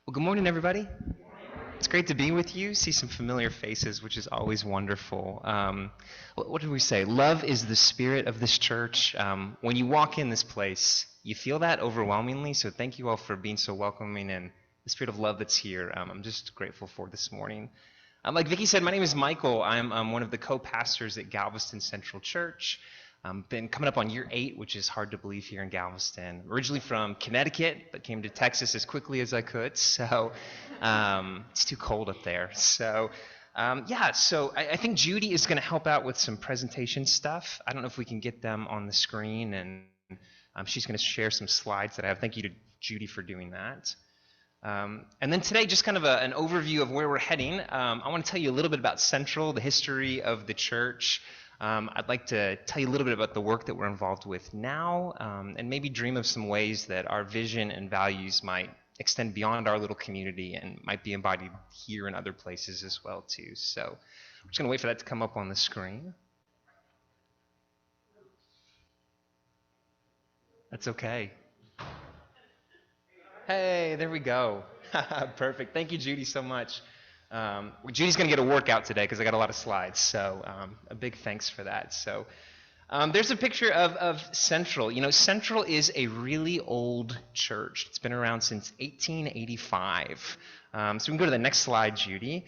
Well, good morning, everybody. It's great to be with you, see some familiar faces, which is always wonderful. What did we say? Love is the spirit of this church. When you walk in this place, you feel that overwhelmingly, so thank you all for being so welcoming and the spirit of love that's here. I'm just grateful for this morning. Like Vicki said, my name is Michael. I'm one of the co-pastors at Galveston Central Church. Been coming up on year 8, which is hard to believe here in Galveston. Originally from Connecticut, but came to Texas as quickly as I could. So it's too cold up there. So I think Judy is going to help out with some presentation stuff. I don't know if we can get them on the screen, and she's going to share some slides that I have. Thank you to Judy for doing that. And then today, just kind of an overview of where we're heading. I want to tell you a little bit about Central, the history of the church. I'd like to tell you a little bit about the work that we're involved with now, and maybe dream of some ways that our vision and values might extend beyond our little community and might be embodied here and other places as well too. So I'm just going to wait for that to come up on the screen. That's okay. Hey, there we go. Perfect. Thank you, Judy, so much. Judy's going to get a workout today because I got a lot of slides, so a big thanks for that. So there's a picture of Central. You know, Central is a really old church. It's been around since 1885. So we can go to the next slide, Judy.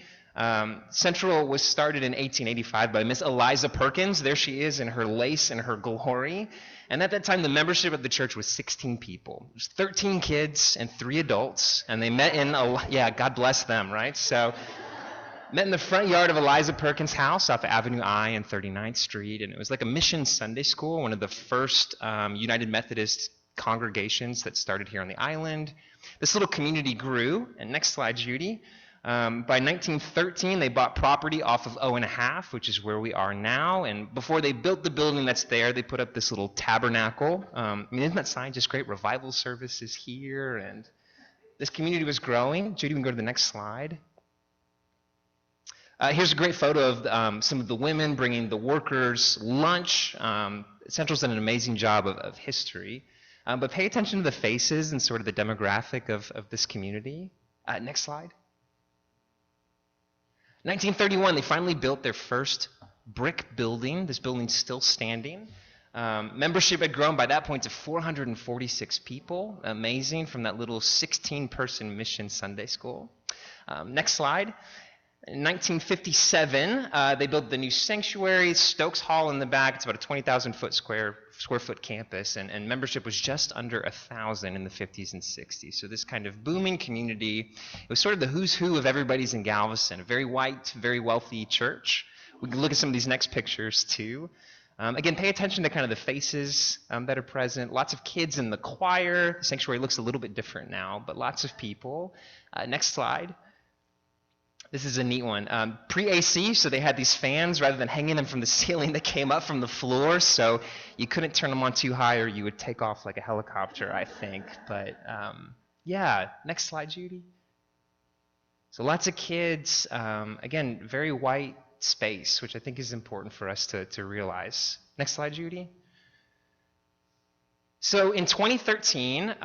Central was started in 1885 by Miss Eliza Perkins. There she is in her lace and her glory. And at that time, the membership of the church was 16 people. There's 13 kids and 3 adults. And they met in, God bless them, right? So met in the front yard of Eliza Perkins' house off Avenue I and 39th Street. And it was like a mission Sunday school, one of the first United Methodist congregations that started here on the island. This little community grew. And next slide, Judy. By 1913, they bought property off of O&a-Half, which is where we are now. And before they built the building that's there, they put up this little tabernacle. Isn't that sign just great? Revival services here. And this community was growing. Judy, we can go to the next slide. Here's a great photo of some of the women bringing the workers lunch. Central's done an amazing job of history. But pay attention to the faces and sort of the demographic of this community. Next slide. 1931, they finally built their first brick building. This building's still standing. Membership had grown by that point to 446 people. Amazing, from that little 16-person mission Sunday school. Next slide. In 1957, they built the new sanctuary, Stokes Hall in the back. It's about a 20,000 square foot campus, and membership was just under 1,000 in the 50s and 60s. So this kind of booming community, it was sort of the who's who of everybody's in Galveston, a very white, very wealthy church. We can look at some of these next pictures too. Again, pay attention to kind of the faces that are present. Lots of kids in the choir. The sanctuary looks a little bit different now, but lots of people. Next slide. This is a neat one. Pre-AC, so they had these fans. Rather than hanging them from the ceiling, they came up from the floor, so you couldn't turn them on too high or you would take off like a helicopter, I think. But next slide, Judy. So lots of kids. Again, very white space, which I think is important for us to realize. Next slide, Judy. So in 2013,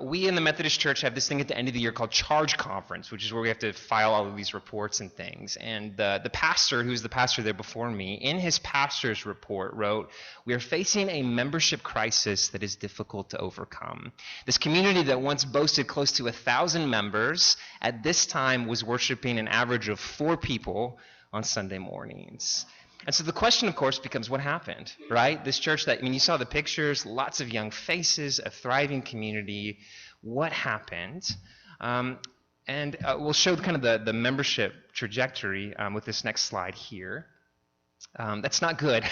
we in the Methodist Church have this thing at the end of the year called Charge Conference, which is where we have to file all of these reports and things. And the pastor, who was the pastor there before me, in his pastor's report wrote, "We are facing a membership crisis that is difficult to overcome. This community that once boasted close to 1,000 members, at this time was worshiping an average of 4 people on Sunday mornings." And so the question, of course, becomes what happened, right? This church you saw the pictures, lots of young faces, a thriving community. What happened? We'll show kind of the membership trajectory with this next slide here. That's not good.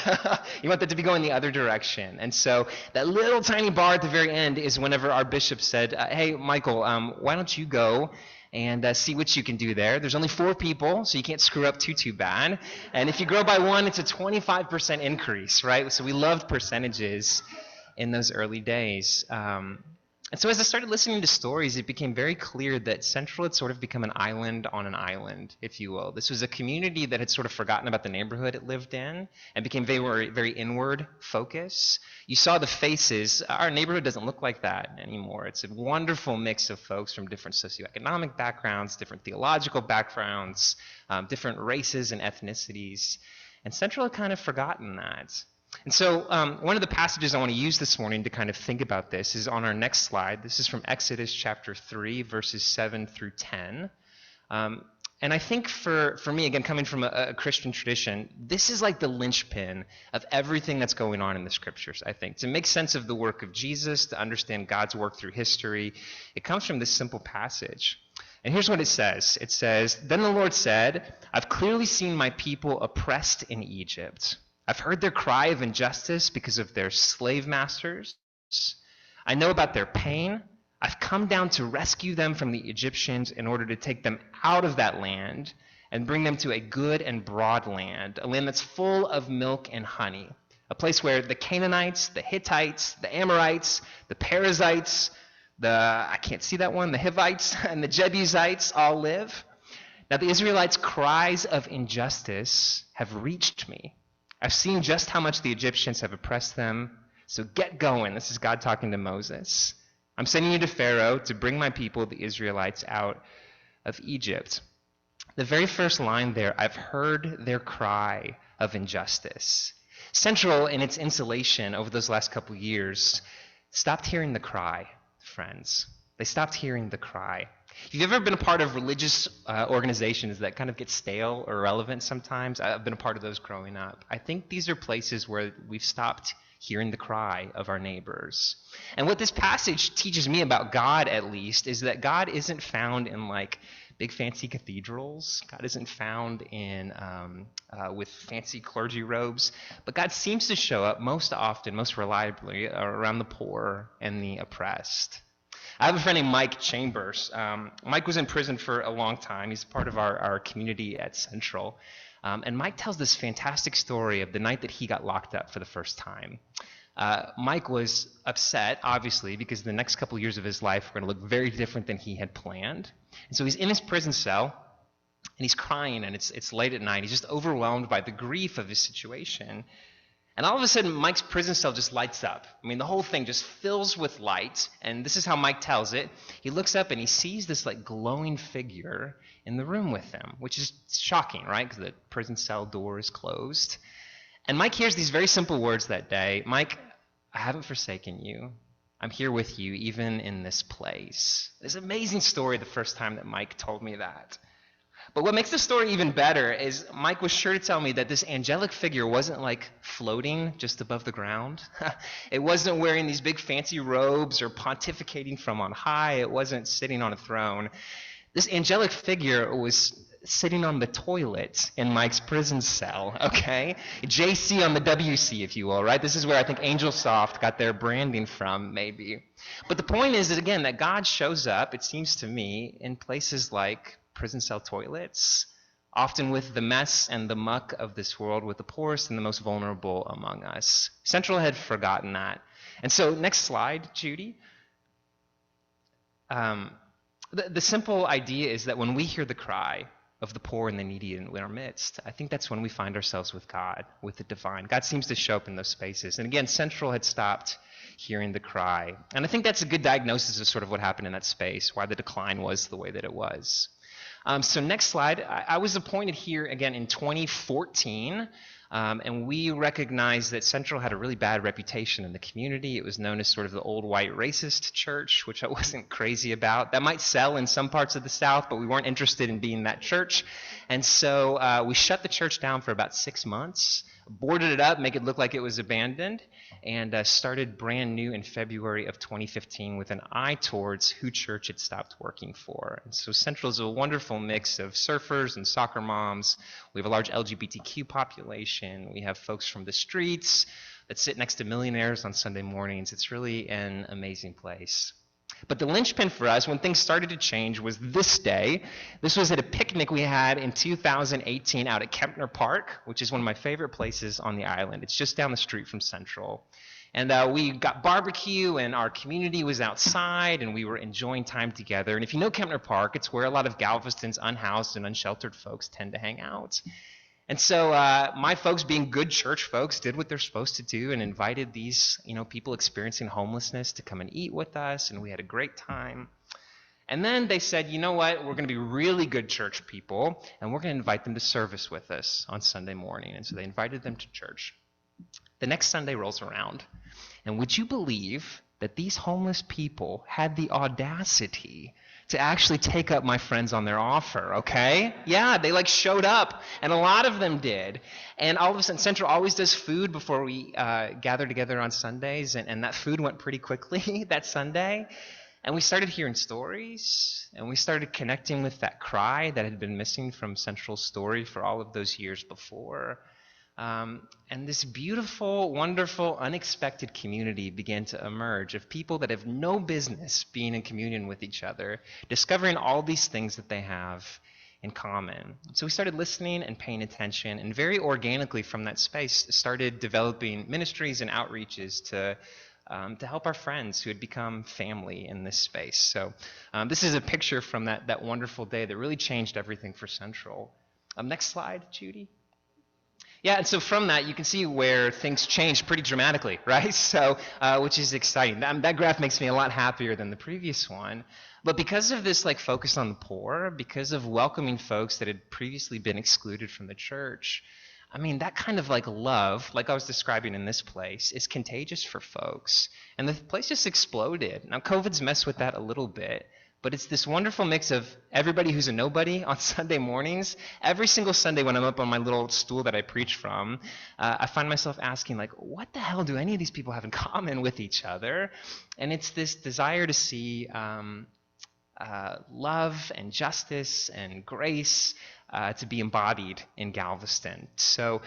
You want that to be going the other direction. And so that little tiny bar at the very end is whenever our bishop said, "Hey, Michael, why don't you go and see what you can do there. There's only 4 people, so you can't screw up too bad. And if you grow by 1, it's a 25% increase, right? So we loved percentages in those early days. And so as I started listening to stories, it became very clear that Central had sort of become an island on an island, if you will. This was a community that had sort of forgotten about the neighborhood it lived in and became very, very inward focus. You saw the faces. Our neighborhood doesn't look like that anymore. It's a wonderful mix of folks from different socioeconomic backgrounds, different theological backgrounds, different races and ethnicities. And Central had kind of forgotten that. And so one of the passages I want to use this morning to kind of think about this is on our next slide. This is from Exodus chapter 3, verses 7 through 10. And I think for me, again, coming from a Christian tradition, this is like the linchpin of everything that's going on in the scriptures, I think. To make sense of the work of Jesus, to understand God's work through history, it comes from this simple passage. And here's what it says. It says, "Then the Lord said, I've clearly seen my people oppressed in Egypt. I've heard their cry of injustice because of their slave masters. I know about their pain. I've come down to rescue them from the Egyptians in order to take them out of that land and bring them to a good and broad land, a land that's full of milk and honey, a place where the Canaanites, the Hittites, the Amorites, the Perizzites, the Hivites, and the Jebusites all live. Now the Israelites' cries of injustice have reached me. I've seen just how much the Egyptians have oppressed them, so get going." This is God talking to Moses. "I'm sending you to Pharaoh to bring my people, the Israelites, out of Egypt." The very first line there, "I've heard their cry of injustice." Central, in its insulation over those last couple years, stopped hearing the cry, friends. They stopped hearing the cry. If you've ever been a part of religious organizations that kind of get stale or irrelevant sometimes, I've been a part of those growing up. I think these are places where we've stopped hearing the cry of our neighbors. And what this passage teaches me about God, at least, is that God isn't found in like big fancy cathedrals. God isn't found in with fancy clergy robes. But God seems to show up most often, most reliably, around the poor and the oppressed. I have a friend named Mike Chambers. Mike was in prison for a long time. He's part of our community at Central. And Mike tells this fantastic story of the night that he got locked up for the first time. Mike was upset, obviously, because the next couple of years of his life were going to look very different than he had planned. And so he's in his prison cell, and he's crying, and it's late at night. He's just overwhelmed by the grief of his situation. And all of a sudden, Mike's prison cell just lights up. I mean, the whole thing just fills with light. And this is how Mike tells it. He looks up and he sees this like glowing figure in the room with him, which is shocking, right? Because the prison cell door is closed. And Mike hears these very simple words that day. "Mike, I haven't forsaken you. I'm here with you, even in this place." It's an amazing story the first time that Mike told me that. But what makes the story even better is Mike was sure to tell me that this angelic figure wasn't like floating just above the ground. It wasn't wearing these big fancy robes or pontificating from on high. It wasn't sitting on a throne. This angelic figure was sitting on the toilet in Mike's prison cell, okay? JC on the WC, if you will, right? This is where I think Angel Soft got their branding from, maybe. But the point is that, again, that God shows up, it seems to me, in places like prison cell toilets, often with the mess and the muck of this world, with the poorest and the most vulnerable among us. Central had forgotten that. And so, next slide, Judy. The simple idea is that when we hear the cry of the poor and the needy in our midst, I think that's when we find ourselves with God, with the divine. God seems to show up in those spaces. And again, Central had stopped hearing the cry. And I think that's a good diagnosis of sort of what happened in that space, why the decline was the way that it was. So next slide. I was appointed here again in 2014, and we recognized that Central had a really bad reputation in the community. It was known as sort of the old white racist church, which I wasn't crazy about. That might sell in some parts of the South, but we weren't interested in being that church. And so we shut the church down for about 6 months, boarded it up, make it look like it was abandoned, and started brand new in February of 2015 with an eye towards who church had stopped working for. And so Central is a wonderful mix of surfers and soccer moms. We have a large LGBTQ population. We have folks from the streets that sit next to millionaires on Sunday mornings. It's really an amazing place. But the linchpin for us, when things started to change, was this day. This was at a picnic we had in 2018 out at Kempner Park, which is one of my favorite places on the island. It's just down the street from Central. And we got barbecue, and our community was outside, and we were enjoying time together. And if you know Kempner Park, it's where a lot of Galveston's unhoused and unsheltered folks tend to hang out. And so my folks, being good church folks, did what they're supposed to do and invited these, people experiencing homelessness to come and eat with us, and we had a great time. And then they said, you know what, we're going to be really good church people, and we're going to invite them to service with us on Sunday morning. And so they invited them to church. The next Sunday rolls around, and would you believe that these homeless people had the audacity to actually take up my friends on their offer, okay? Yeah, they showed up, and a lot of them did. And all of a sudden, Central always does food before we gather together on Sundays, and that food went pretty quickly that Sunday. And we started hearing stories, and we started connecting with that cry that had been missing from Central's story for all of those years before. And this beautiful, wonderful, unexpected community began to emerge of people that have no business being in communion with each other, discovering all these things that they have in common. So we started listening and paying attention, and very organically from that space started developing ministries and outreaches to help our friends who had become family in this space. So this is a picture from that wonderful day that really changed everything for Central. Next slide, Judy. Yeah, and so from that, you can see where things changed pretty dramatically, right? So, which is exciting. That graph makes me a lot happier than the previous one. But because of this focus on the poor, because of welcoming folks that had previously been excluded from the church, that kind of love, like I was describing in this place, is contagious for folks. And the place just exploded. Now, COVID's messed with that a little bit, but it's this wonderful mix of everybody who's a nobody on Sunday mornings. Every single Sunday when I'm up on my little stool that I preach from, I find myself asking, what the hell do any of these people have in common with each other? And it's this desire to see love and justice and grace to be embodied in Galveston. So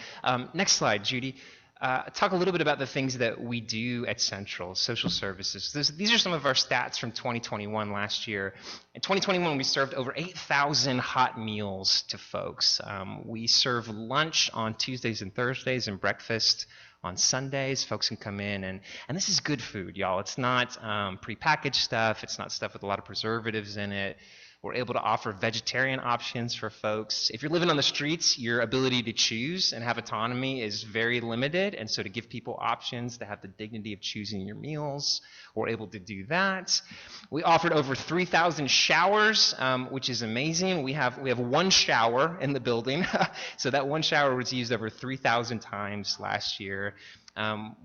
next slide, Judy. Talk a little bit about the things that we do at Central, social services. These are some of our stats from 2021 last year. In 2021, we served over 8,000 hot meals to folks. We serve lunch on Tuesdays and Thursdays and breakfast on Sundays. Folks can come in, and this is good food, y'all. It's not prepackaged stuff. It's not stuff with a lot of preservatives in it. We're able to offer vegetarian options for folks. If you're living on the streets, your ability to choose and have autonomy is very limited. And so to give people options to have the dignity of choosing your meals, we're able to do that. We offered over 3,000 showers, which is amazing. We have one shower in the building. So that one shower was used over 3,000 times last year.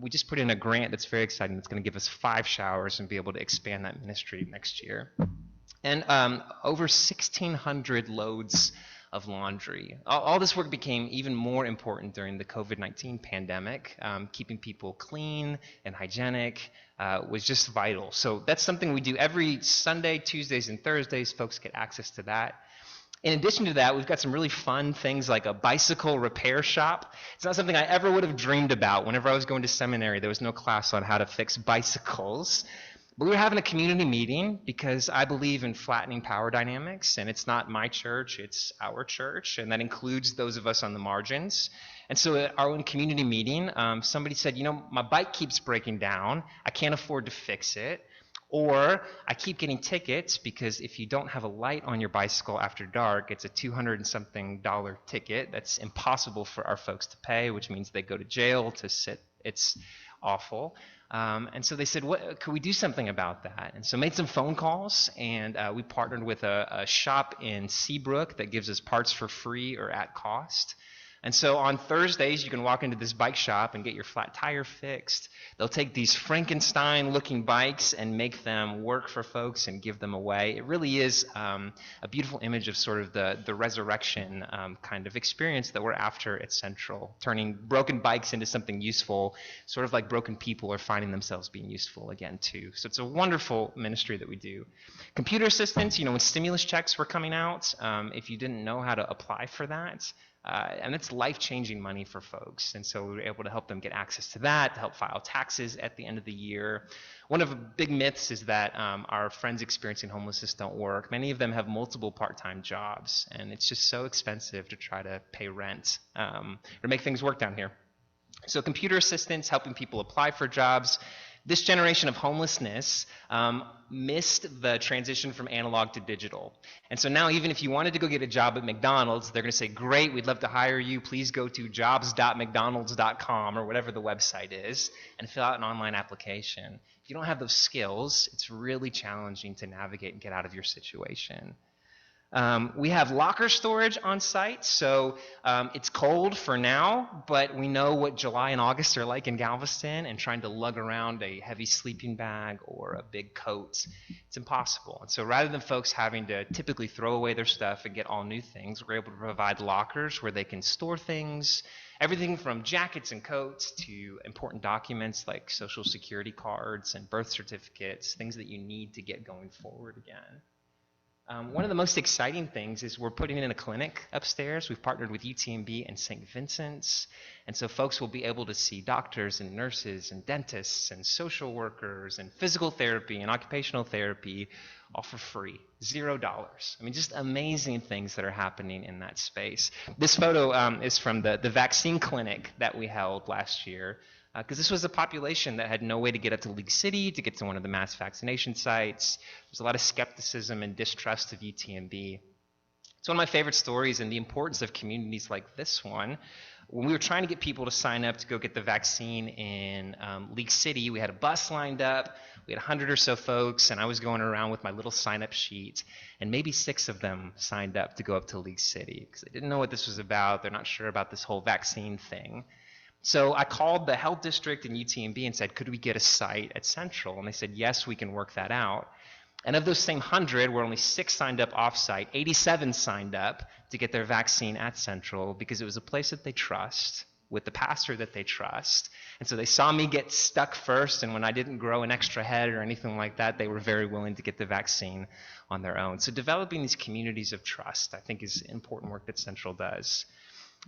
We just put in a grant that's very exciting. It's going to give us 5 showers and be able to expand that ministry next year. And over 1,600 loads of laundry. All this work became even more important during the COVID-19 pandemic. Keeping people clean and hygienic was just vital. So that's something we do every Sunday, Tuesdays, and Thursdays. Folks get access to that. In addition to that, we've got some really fun things like a bicycle repair shop. It's not something I ever would have dreamed about. Whenever I was going to seminary, there was no class on how to fix bicycles. But we were having a community meeting because I believe in flattening power dynamics, and it's not my church, it's our church, and that includes those of us on the margins. And so at our own community meeting, somebody said, my bike keeps breaking down, I can't afford to fix it, or I keep getting tickets because if you don't have a light on your bicycle after dark, it's a $200 and something ticket that's impossible for our folks to pay, which means they go to jail to sit. It's awful. And so they said, could we do something about that? And so made some phone calls, and we partnered with a shop in Seabrook that gives us parts for free or at cost. And so on Thursdays, you can walk into this bike shop and get your flat tire fixed. They'll take these Frankenstein-looking bikes and make them work for folks and give them away. It really is a beautiful image of sort of the resurrection kind of experience that we're after at Central, turning broken bikes into something useful, sort of like broken people are finding themselves being useful again too. So it's a wonderful ministry that we do. Computer assistance, when stimulus checks were coming out, if you didn't know how to apply for that, and it's life-changing money for folks. And so we were able to help them get access to that, to help file taxes at the end of the year. One of the big myths is that our friends experiencing homelessness don't work. Many of them have multiple part-time jobs, and it's just so expensive to try to pay rent or make things work down here. So computer assistance, helping people apply for jobs. This generation of homelessness missed the transition from analog to digital. And so now even if you wanted to go get a job at McDonald's, they're going to say, great, we'd love to hire you. Please go to jobs.mcdonalds.com or whatever the website is and fill out an online application. If you don't have those skills, it's really challenging to navigate and get out of your situation. We have locker storage on site, so it's cold for now, but we know what July and August are like in Galveston, and trying to lug around a heavy sleeping bag or a big coat, it's impossible. And so rather than folks having to typically throw away their stuff and get all new things, we're able to provide lockers where they can store things, everything from jackets and coats to important documents like social security cards and birth certificates, things that you need to get going forward again. One of the most exciting things is we're putting in a clinic upstairs. We've partnered with UTMB and St. Vincent's, and so folks will be able to see doctors and nurses and dentists and social workers and physical therapy and occupational therapy all for free, $0. I mean, just amazing things that are happening in that space. This photo is from the vaccine clinic that we held last year. Because this was a population that had no way to get up to League City, to get to one of the mass vaccination sites. There's a lot of skepticism and distrust of UTMB. It's one of my favorite stories, and the importance of communities like this one. When we were trying to get people to sign up to go get the vaccine in League City, we had a bus lined up. We had 100 or so folks, and I was going around with my little sign-up sheet, and maybe 6 of them signed up to go up to League City because they didn't know what this was about. They're not sure about this whole vaccine thing. So I called the health district and UTMB and said, could we get a site at Central? And they said, yes, we can work that out. And of those same 100, where only 6 signed up off-site, 87 signed up to get their vaccine at Central because it was a place that they trust, with the pastor that they trust. And so they saw me get stuck first, and when I didn't grow an extra head or anything like that, they were very willing to get the vaccine on their own. So developing these communities of trust, I think, is important work that Central does.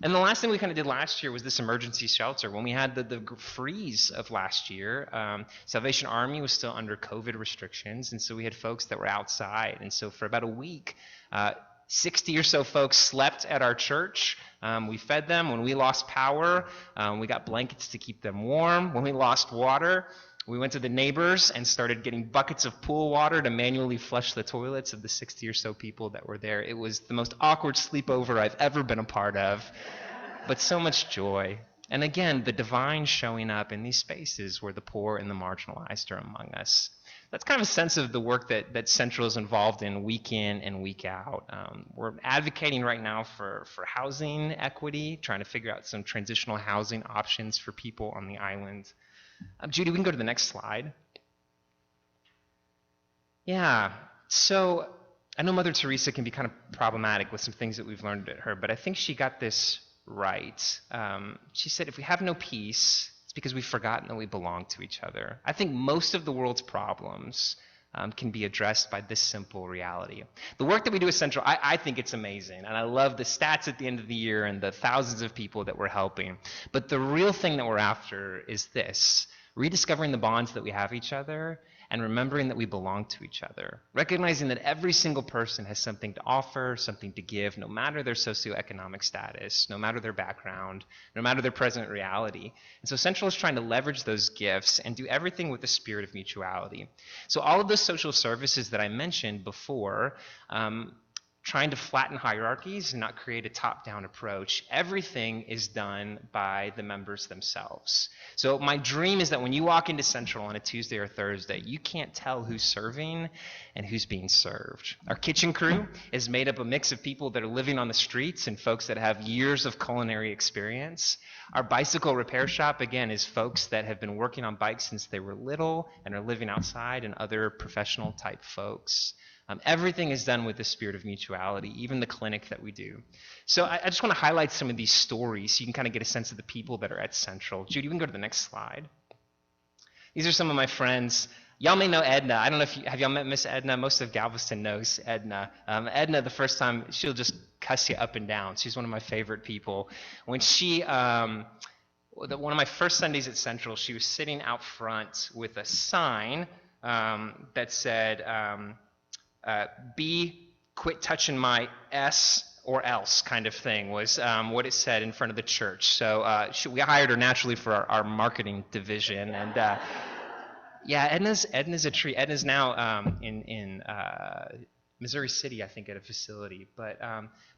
And the last thing we kind of did last year was this emergency shelter. When we had the freeze of last year, Salvation Army was still under COVID restrictions, and so we had folks that were outside. And so for about a week, 60 or so folks slept at our church. We fed them. When we lost power, we got blankets to keep them warm. When we lost water, we went to the neighbors and started getting buckets of pool water to manually flush the toilets of the 60 or so people that were there. It was the most awkward sleepover I've ever been a part of, but so much joy. And again, the divine showing up in these spaces where the poor and the marginalized are among us. That's kind of a sense of the work that Central is involved in and week out. We're advocating right now for housing equity, trying to figure out some transitional housing options for people on the island. Judy, we can go to the next slide. Yeah, so I know Mother Teresa can be kind of problematic with some things that we've learned at her, but I think she got this right. She said, if we have no peace, it's because we've forgotten that we belong to each other. I think most of the world's problems can be addressed by this simple reality. The work that we do at Central, I think it's amazing, and I love the stats at the end of the year and the thousands of people that we're helping. But the real thing that we're after is this: rediscovering the bonds that we have each other and remembering that we belong to each other. Recognizing that every single person has something to offer, something to give, no matter their socioeconomic status, no matter their background, no matter their present reality. And so Central is trying to leverage those gifts and do everything with the spirit of mutuality. So all of those social services that I mentioned before, trying to flatten hierarchies and not create a top-down approach. Everything is done by the members themselves. So my dream is that when you walk into Central on a Tuesday or Thursday, you can't tell who's serving and who's being served. Our kitchen crew is made up of a mix of people that are living on the streets and folks that have years of culinary experience. Our bicycle repair shop, again, is folks that have been working on bikes since they were little and are living outside, and other professional type folks. Everything is done with the spirit of mutuality, even the clinic that we do. So I just want to highlight some of these stories so you can kind of get a sense of the people that are at Central. Judy, we can go to the next slide. These are some of my friends. Y'all may know Edna. I don't know if have y'all met Miss Edna? Most of Galveston knows Edna. Edna, the first time, she'll just cuss you up and down. She's one of my favorite people. When she, one of my first Sundays at Central, she was sitting out front with a sign that said, B, quit touching my S or else kind of thing was what it said in front of the church. So we hired her naturally for our marketing division. And yeah, Edna's a treat. Edna's now in Missouri City, I think, at a facility. But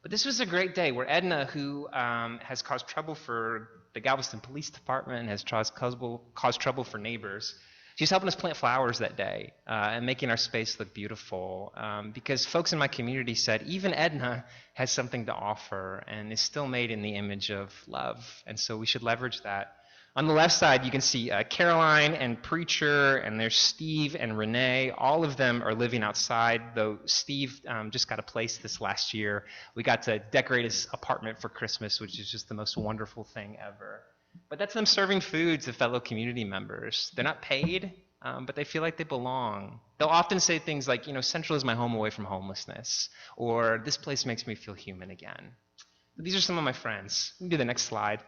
this was a great day where Edna, who has caused trouble for the Galveston Police Department, has caused trouble for neighbors, she's helping us plant flowers that day and making our space look beautiful. Because folks in my community said even Edna has something to offer and is still made in the image of love. And so we should leverage that. On the left side, you can see Caroline and Preacher, and there's Steve and Renee. All of them are living outside, though Steve just got a place this last year. We got to decorate his apartment for Christmas, which is just the most wonderful thing ever. But that's them serving food to fellow community members. They're not paid, but they feel like they belong. They'll often say things like, Central is my home away from homelessness, or this place makes me feel human again. These are some of my friends. We can do the next slide.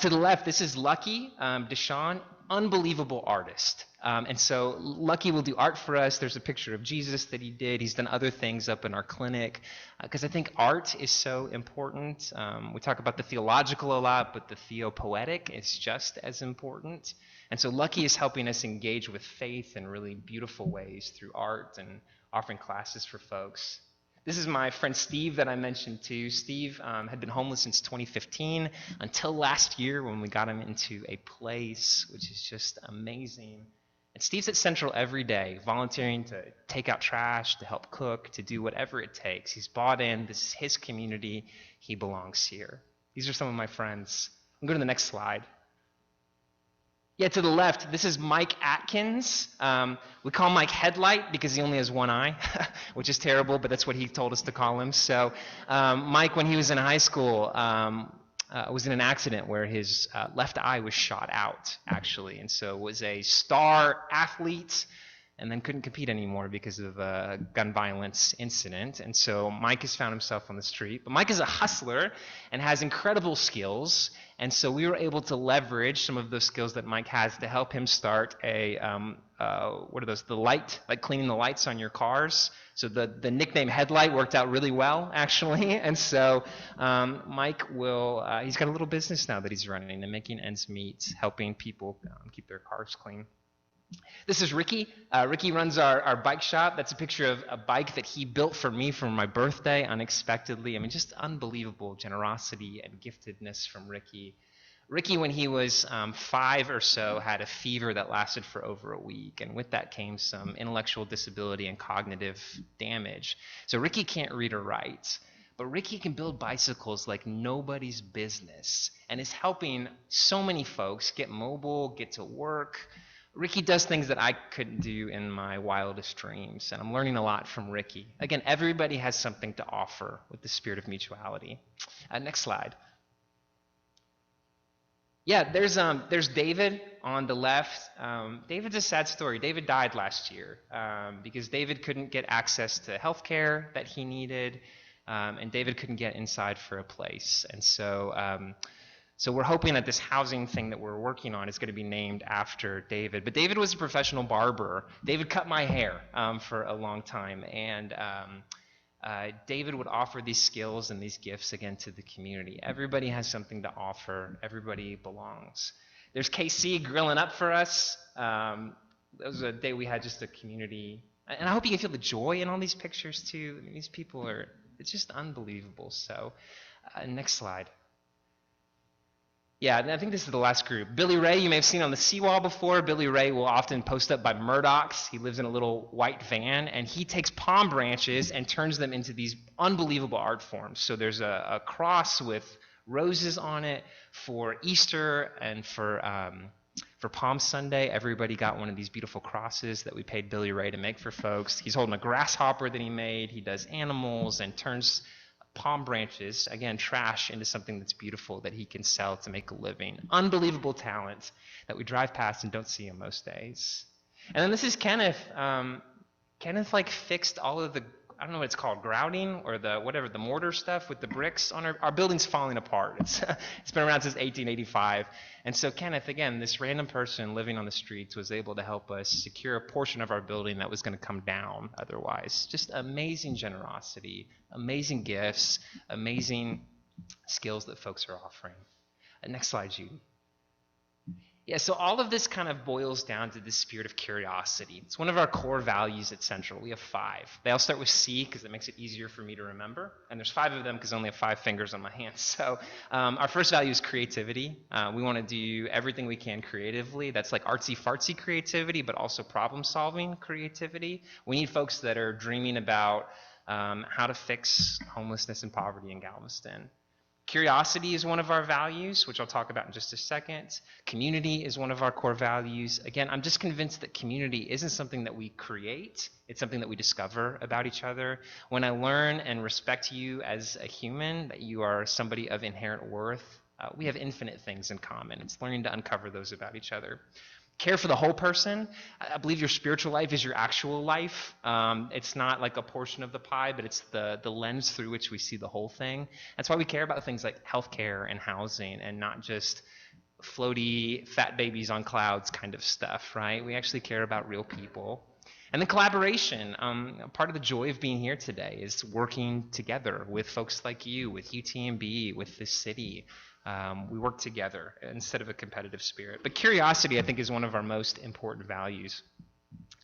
To the left, this is Lucky Deshawn, unbelievable artist. And so Lucky will do art for us. There's a picture of Jesus that he did. He's done other things up in our clinic because I think art is so important. We talk about the theological a lot, but the theopoetic is just as important. And so Lucky is helping us engage with faith in really beautiful ways through art and offering classes for folks. This is my friend Steve that I mentioned too. Steve had been homeless since 2015 until last year when we got him into a place, which is just amazing. And Steve's at Central every day, volunteering to take out trash, to help cook, to do whatever it takes. He's bought in. This is his community. He belongs here. These are some of my friends. I'm going to the next slide. Yeah, to the left, this is Mike Atkins. We call Mike Headlight because he only has one eye, which is terrible, but that's what he told us to call him. So Mike, when he was in high school, was in an accident where his left eye was shot out, actually, and so was a star athlete and then couldn't compete anymore because of a gun violence incident. And so Mike has found himself on the street. But Mike is a hustler and has incredible skills. And so we were able to leverage some of those skills that Mike has to help him start a, what are those, the light, like cleaning the lights on your cars. So the nickname Headlight worked out really well, actually. And so Mike will, he's got a little business now that he's running and making ends meet, helping people keep their cars clean. This is Ricky. Ricky runs our bike shop. That's a picture of a bike that he built for me for my birthday unexpectedly. I mean, just unbelievable generosity and giftedness from Ricky. Ricky, when he was 5 or so, had a fever that lasted for over a week. And with that came some intellectual disability and cognitive damage. So Ricky can't read or write. But Ricky can build bicycles like nobody's business and is helping so many folks get mobile, get to work. Ricky does things that I couldn't do in my wildest dreams, and I'm learning a lot from Ricky. Again, everybody has something to offer with the Spirit of Mutuality. Next slide. Yeah, there's David on the left. David's a sad story. David died last year because David couldn't get access to health care that he needed, and David couldn't get inside for a place. And so we're hoping that this housing thing that we're working on is going to be named after David. But David was a professional barber. David cut my hair for a long time. And David would offer these skills and these gifts again to the community. Everybody has something to offer. Everybody belongs. There's KC grilling up for us. That was a day we had just a community. And I hope you can feel the joy in all these pictures too. I mean, these people it's just unbelievable. So next slide. Yeah, and I think this is the last group. Billy Ray, you may have seen on the seawall before. Billy Ray will often post up by Murdoch's. He lives in a little white van, and he takes palm branches and turns them into these unbelievable art forms. So there's a cross with roses on it for Easter, and for Palm Sunday, everybody got one of these beautiful crosses that we paid Billy Ray to make for folks. He's holding a grasshopper that he made. He does animals and turns palm branches, again, trash, into something that's beautiful that he can sell to make a living. Unbelievable talent that we drive past and don't see him most days. And then this is Kenneth. Kenneth fixed all of the I don't know what it's called, grouting or the mortar stuff with the bricks on our building's falling apart. It's been around since 1885. And so Kenneth, again, this random person living on the streets was able to help us secure a portion of our building that was going to come down otherwise. Just amazing generosity, amazing gifts, amazing skills that folks are offering. Next slide, Judy. Yeah, so all of this kind of boils down to this spirit of curiosity. It's one of our core values at Central. We have 5. They all start with C because it makes it easier for me to remember. And there's 5 of them because I only have 5 fingers on my hands. So our first value is creativity. We want to do everything we can creatively. That's like artsy-fartsy creativity, but also problem-solving creativity. We need folks that are dreaming about how to fix homelessness and poverty in Galveston. Curiosity is one of our values, which I'll talk about in just a second. Community is one of our core values. Again, I'm just convinced that community isn't something that we create. It's something that we discover about each other. When I learn and respect you as a human, that you are somebody of inherent worth, we have infinite things in common. It's learning to uncover those about each other. Care for the whole person. I believe your spiritual life is your actual life. It's not like a portion of the pie, but it's the lens through which we see the whole thing. That's why we care about things like healthcare and housing and not just floaty fat babies on clouds kind of stuff, right? We actually care about real people. And then collaboration. Part of the joy of being here today is working together with folks like you, with UTMB, with this city. We work together instead of a competitive spirit. But curiosity, I think, is one of our most important values.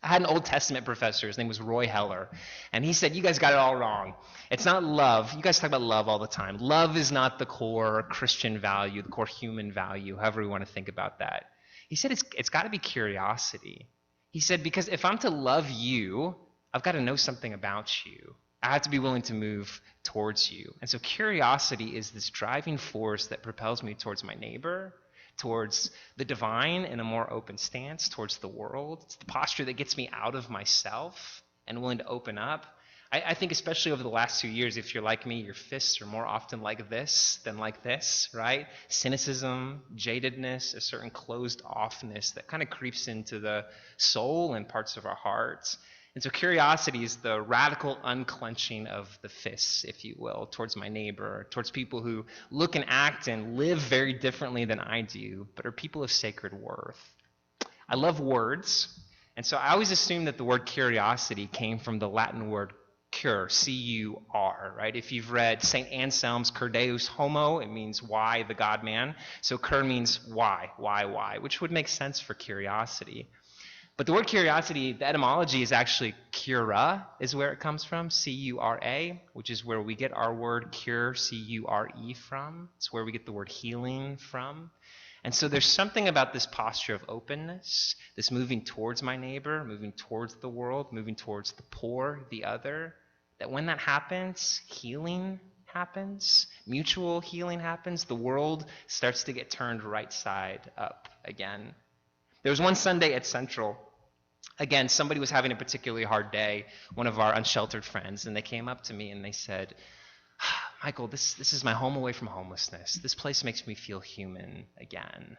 I had an Old Testament professor. His name was Roy Heller. And he said, you guys got it all wrong. It's not love. You guys talk about love all the time. Love is not the core Christian value, the core human value, however we want to think about that. He said it's got to be curiosity. He said, because if I'm to love you, I've got to know something about you. I have to be willing to move towards you. And so curiosity is this driving force that propels me towards my neighbor, towards the divine in a more open stance, towards the world. It's the posture that gets me out of myself and willing to open up. I think especially over the last 2 years, if you're like me, your fists are more often like this than like this, right? Cynicism, jadedness, a certain closed offness that kind of creeps into the soul and parts of our hearts. And so curiosity is the radical unclenching of the fists, if you will, towards my neighbor, towards people who look and act and live very differently than I do, but are people of sacred worth. I love words, and so I always assume that the word curiosity came from the Latin word cur, C-U-R, right? If you've read St. Anselm's Cur Deus Homo, it means why, the God-man. So cur means why, which would make sense for curiosity. But the word curiosity, the etymology is actually cura, is where it comes from, C-U-R-A, which is where we get our word cure, C-U-R-E, from. It's where we get the word healing from. And so there's something about this posture of openness, this moving towards my neighbor, moving towards the world, moving towards the poor, the other, that when that happens, healing happens, mutual healing happens, the world starts to get turned right side up again. There was one Sunday at Central. Again, somebody was having a particularly hard day, one of our unsheltered friends, and they came up to me and they said, Michael, this is my home away from homelessness. This place makes me feel human again.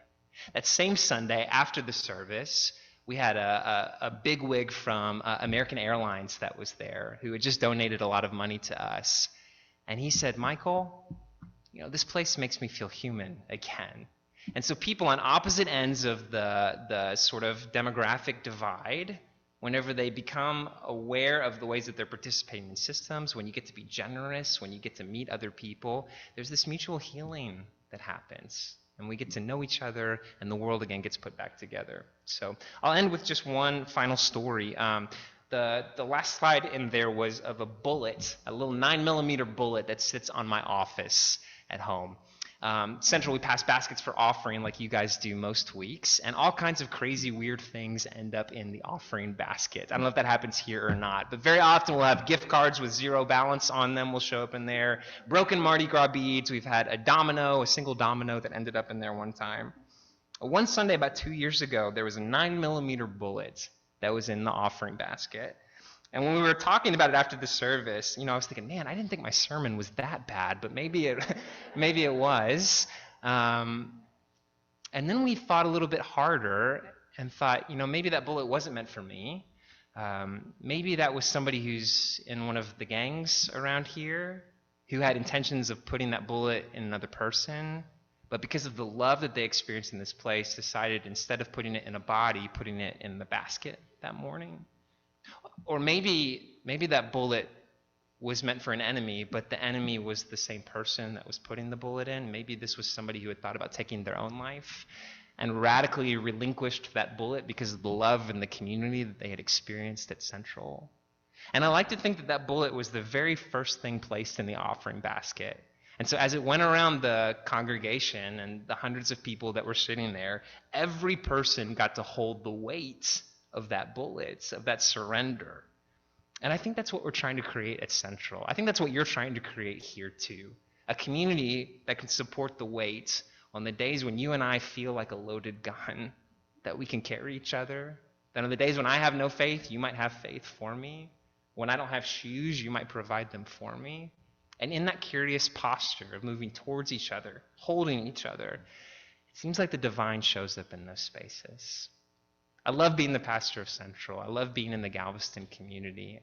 That same Sunday, after the service, we had a bigwig from American Airlines that was there who had just donated a lot of money to us. And he said, Michael, this place makes me feel human again. And so people on opposite ends of the sort of demographic divide, whenever they become aware of the ways that they're participating in systems, when you get to be generous, when you get to meet other people, there's this mutual healing that happens. And we get to know each other, and the world again gets put back together. So I'll end with just one final story. The last slide in there was of a bullet, a little 9mm bullet that sits on my office at home. Central, we pass baskets for offering like you guys do most weeks, and all kinds of crazy, weird things end up in the offering basket. I don't know if that happens here or not, but very often we'll have gift cards with zero balance on them will show up in there. Broken Mardi Gras beads. We've had a single domino that ended up in there one time. One Sunday about 2 years ago, there was a 9mm bullet that was in the offering basket. And when we were talking about it after the service, I was thinking, man, I didn't think my sermon was that bad, but maybe it was. And then we thought a little bit harder and thought, maybe that bullet wasn't meant for me. Maybe that was somebody who's in one of the gangs around here who had intentions of putting that bullet in another person, but because of the love that they experienced in this place, decided instead of putting it in a body, putting it in the basket that morning. Or maybe that bullet was meant for an enemy, but the enemy was the same person that was putting the bullet in. Maybe this was somebody who had thought about taking their own life and radically relinquished that bullet because of the love and the community that they had experienced at Central. And I like to think that that bullet was the very first thing placed in the offering basket. And so as it went around the congregation and the hundreds of people that were sitting there, every person got to hold the weight of that bullet, of that surrender. And I think that's what we're trying to create at Central. I think that's what you're trying to create here too. A community that can support the weight on the days when you and I feel like a loaded gun, that we can carry each other. That on the days when I have no faith, you might have faith for me. When I don't have shoes, you might provide them for me. And in that curious posture of moving towards each other, holding each other, it seems like the divine shows up in those spaces. I love being the pastor of Central. I love being in the Galveston community.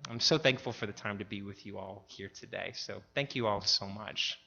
I'm so thankful for the time to be with you all here today. So thank you all so much.